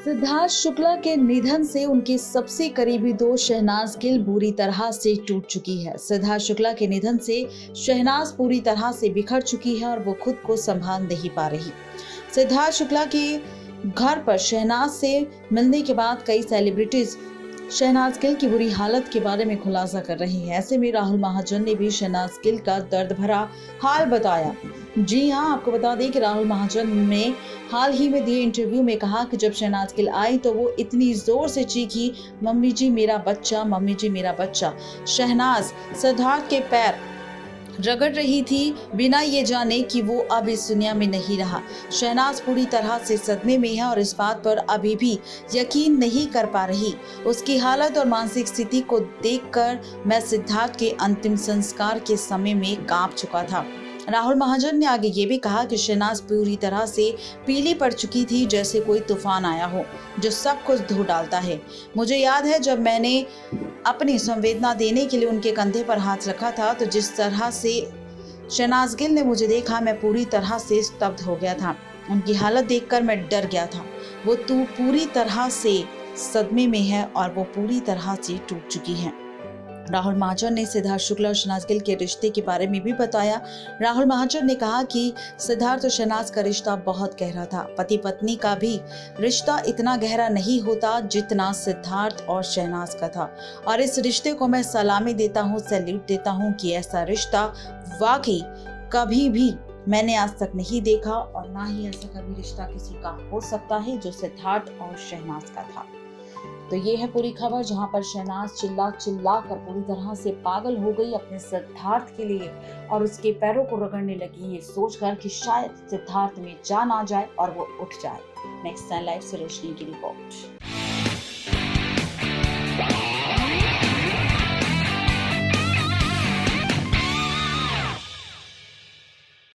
सिद्धार्थ शुक्ला के निधन से उनके सबसे करीबी दोस्त शहनाज गिल बुरी तरह से टूट चुकी है। सिद्धार्थ शुक्ला के निधन से शहनाज पूरी तरह से बिखर चुकी है और वो खुद को संभाल नहीं पा रही। सिद्धार्थ शुक्ला के घर पर शहनाज से मिलने के बाद कई सेलिब्रिटीज शहनाज गिल की बुरी हालत के बारे में खुलासा कर रही हैं। ऐसे में राहुल महाजन ने भी शहनाज गिल का दर्द भरा हाल बताया। जी हां, आपको बता दें कि राहुल महाजन ने हाल ही में दिए इंटरव्यू में कहा कि जब शहनाज गिल आई तो वो इतनी जोर से चीखी, मम्मी जी मेरा बच्चा, मम्मी जी मेरा बच्चा। शहनाज सिद्धार्थ के पैर रगड़ रही थी बिना ये जाने कि वो अब इस दुनिया में नहीं रहा। शहनाज पूरी तरह से सदमे में है और इस बात पर अभी भी यकीन नहीं कर पा रही। उसकी हालत और मानसिक स्थिति को देखकर मैं सिद्धार्थ के अंतिम संस्कार के समय में कांप चुका था। राहुल महाजन ने आगे ये भी कहा कि शहनाज पूरी तरह से पीली पड़ चुकी थी, जैसे कोई तूफान आया हो जो सब कुछ धो डालता है। मुझे याद है जब मैंने अपनी संवेदना देने के लिए उनके कंधे पर हाथ रखा था तो जिस तरह से शहनाज गिल ने मुझे देखा, मैं पूरी तरह से स्तब्ध हो गया था। उनकी हालत देखकर मैं डर गया था। वो तू पूरी तरह से सदमे में है और वो पूरी तरह से टूट चुकी है। राहुल महाजन ने सिद्धार्थ शुक्ला और शहनाज गिल के रिश्ते के बारे में भी बताया। राहुल महाजन ने कहा कि सिद्धार्थ और शहनाज का रिश्ता बहुत गहरा था। पति पत्नी का भी रिश्ता इतना गहरा नहीं होता जितना सिद्धार्थ और शहनाज का था, और इस रिश्ते को मैं सलामी देता हूँ, सैल्यूट देता हूँ कि ऐसा रिश्ता वाकई कभी भी मैंने आज तक नहीं देखा और ना ही ऐसा कभी रिश्ता किसी का हो सकता है जो सिद्धार्थ और शहनाज का था। तो ये है पूरी खबर, जहां पर शहनाज चिल्ला चिल्ला कर पूरी तरह से पागल हो गई अपने सिद्धार्थ के लिए और उसके पैरों को रगड़ने लगी, ये सोचकर कि शायद सिद्धार्थ में जान आ जाए और वो उठ जाए। नेक्स्ट टाइम लाइव से रोशनी की रिपोर्ट।